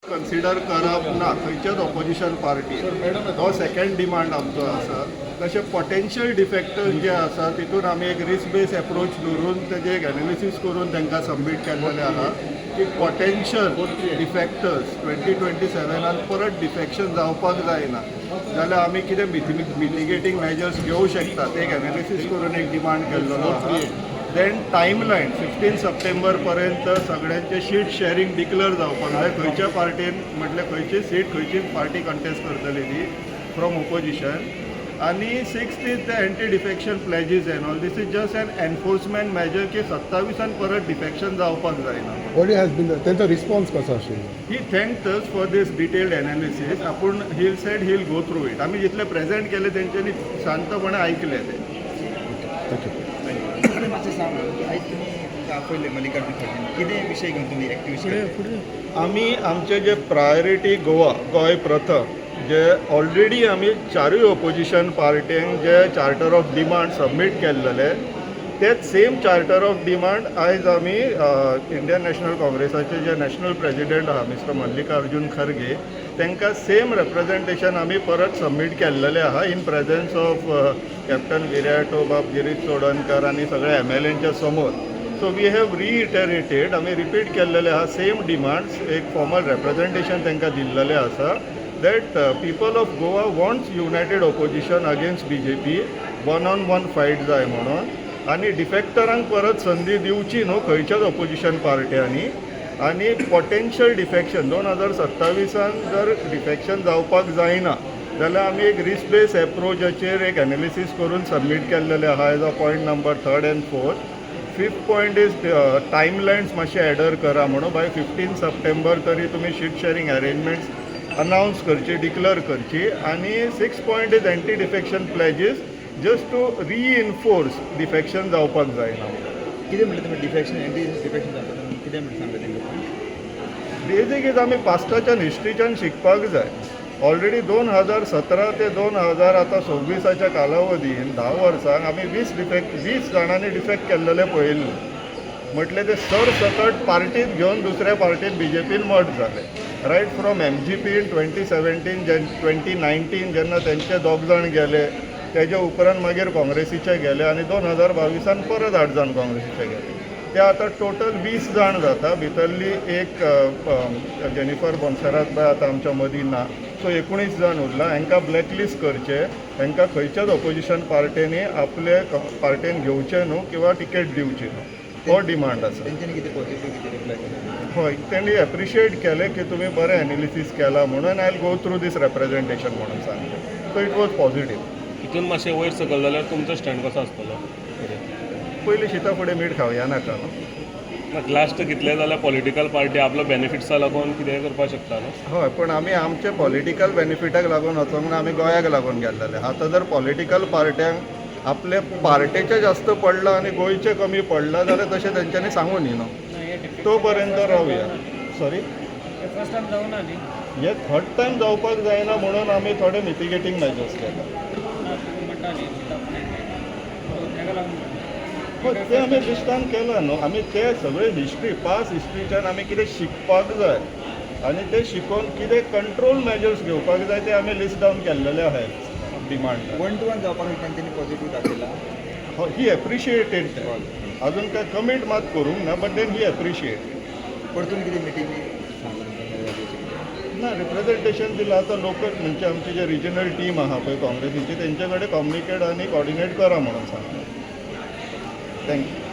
Consider करप ना खंयच्याच ऑपोजिशन पार्टी हो सेकंड डिमांड आमचो आसा. तशें पोटेन्शियल डिफेक्टर्स जे आसा तितून आमी एक रिस्क बेस एप्रोच धरून तेजे एक एनालिसीस करून तांकां सबमीट केल्लेले आहा की पोटेन्शियल डिफेक्टर्स 2027 परत डिफेक्शन जावपाक जायना जाल्यार आमी कितें मिटिगेटींग मेजर्स घेवंक शकतात एक एनालिसीस करून एक डिमांड केल्लो आहा. देन टायमलायन 15 सप्टेंबर पर्यंत सगळ्यांचे सीट शेअरिंग डिक्लेअर जावपाक जाय खंयच्या पार्टीन म्हटल्यार खंयची सीट खंयची पार्टी कंटेस्ट करतली ती फ्रॉम ओपोजिशन. आणि 6th is the anti defection pledges and all this is just an enforcement measure की 27 परत डिफेक्शन जावपाक जायना. व्हॉट हॅज बीन तेंचो रिस्पॉन्स कसो आशिल्लो? He thanked us for this detailed analysis. आपूण he'll said he'll go through it. आमी जितले प्रेझेंट केले तेंच्यांनी शांतपणे ऐकले ते. थँक्यू. पहिले मल्लिकार्जुन खरगे कितें विशय घेवन तुमी एक्टिविस्ट आमी आमचे जे प्रायोरिटी गोय प्रथम जे ऑलरेडी आमी चारूय ऑपोजिशन पार्ट्यांक जे चार्टर ऑफ डिमांड सबमीट केल्लेले तेच सेम चार्टर ऑफ डिमांड आयज आमी इंडियन नॅशनल काँग्रेसाचे जे नॅशनल प्रेजिडेंट आहा मिस्टर मल्लिकार्जुन खरगे तांकां सेम रेप्रेजेंटेशन आमी परत सबमीट केल्लेले आहा इन प्रेझन्स ऑफ कॅप्टन विराटो बाब गिरीश चोडणकर आनी सगळे MLAंच्या समोर. सो वी हॅव रिइटरेटेड आमी रिपीट केल्लेले आहा सेम डिमांड्स एक फॉर्मल रेप्रेजेंटेशन तांकां दिल्लेलें आसा that people of Goa wants United opposition against BJP 1-on-1 fight जाय म्हणून. आनी डिफेक्टरांक परत संदी दिवची न्हू खंयच्याच ऑपोजिशन पार्ट्यांनी. आनी पोटेन्शियल डिफेक्शन 2027 जर डिफेक्शन जावपाक जायना जाल्यार आमी एक रिस्क बेस एप्रोचाचेर एक एनालिसीस करून सबमीट केल्लेले आहा as a point number 3rd and 4th. 5th point is timelines मातशे एडर करा म्हणून बाय 15 सप्टेंबर तरी तुमी शीट शेअरिंग अरेंजमेंट्स अनावन्स करची डिक्लेअर करची. आनी 6th point is anti defection pledges just to reinforce defection जावपाक जायना. कितें म्हणलें तुमी डिफेक्शन एंटी डिफेक्शन जाता कितें म्हणून सांगलें तेंकां? बेजीक इज आमी पास्टाच्यान हिस्ट्रीच्यान शिकपाक जाय. ऑलरेडी 2017 ते 2026 कालावधीन 10 वर्सांक आमी 20 जाणांनी डिफेक्ट केल्लेले पळयल्ले. म्हटले ते सरसकट पार्टीत घेवन दुसऱ्या पार्टीत BJPन मर्ज जाले. रायट फ्रॉम MGP इन 2017 2019 जेन्ना तेंचे 2 जाण गेले तेजे उपरांत मागीर काँग्रेसीचे गेले आनी 2022 परत 8 जाण काँग्रेसीचे गेले. ते आतां टोटल 20 जाण जाता. भितरली एक जेनिफर बोन्सेरात बाय आतां आमच्या मदीं ना. सो 19 जाण उरला. हांकां ब्लॅकलिस्ट करचे. हांकां खंयच्याच ऑपोजिशन पार्टींनी आपले पार्टीन घेवचे न्हू किंवा टिकेट दिवची न्हू हो डिमांड आसा. तेंच्यांनी कितें पॉझिटिव्ह कितें रिप्लाय केलें? हय तेणी एप्रिशिएट केलें की तुमी बरें एनालिसीस केला म्हणून I will go through this representation म्हणून सांगलें. So it was positive. तितून मातशें वयर सकयल जाल्यार तुमचो स्टँड कसो आसतलो? पयलीं शिता फुडें मीठ खावया नाका न्हू. लास्ट कितले जाल्यार पॉलिटिकल पार्टी आपलो बेनिफिट्सा लागून कितेंय करपाक शकता न्हू? हय पण आमी आमचे पॉलिटिकल बेनिफिटाक लागून वचोंक ना. आमी गोंयाक लागून गेल्लेले. आतां जर पॉलिटिकल पार्ट्यांक आपले पार्टेचे जास्त पडला आनी गोंयचे कमी पडला जाल्यार तशें तेंच्यांनी सांगून न्ही तो पर्यंत रावया. सॉरी हे 3rd टायम जावपाक जायना म्हणून आमी थोडे मिटिगेटींग मेजर्स केला. ते आमी लिस्टान केला न्हू. आमी ते सगळे हिस्ट्री पास्ट हिस्ट्रीच्यान आमी कितें शिकपाक जाय आनी ते शिकोवन कितें कंट्रोल मेजर्स घेवपाक जाय ते आमी लिस्ट डावन केल्लेले आहाय डिमांड. 1-to-1 जावपाक तेंच्यांनी पॉझिटिव्ह दाखयला. ही एप्रिशिएटेड ते. अजून काय कमेंट मात करूंक ना बट देन ही एप्रिशिएट. परतून कितें मिटींग ना रिप्रेजेंटेशन दिलं. आता लोकल म्हणजे आमची जे रिजनल टीम आहा पळय काँग्रेसीची तेंचे कडेन कम्युनिकेट आनी कॉर्डिनेट करा म्हणून सांगता. थँक्यू.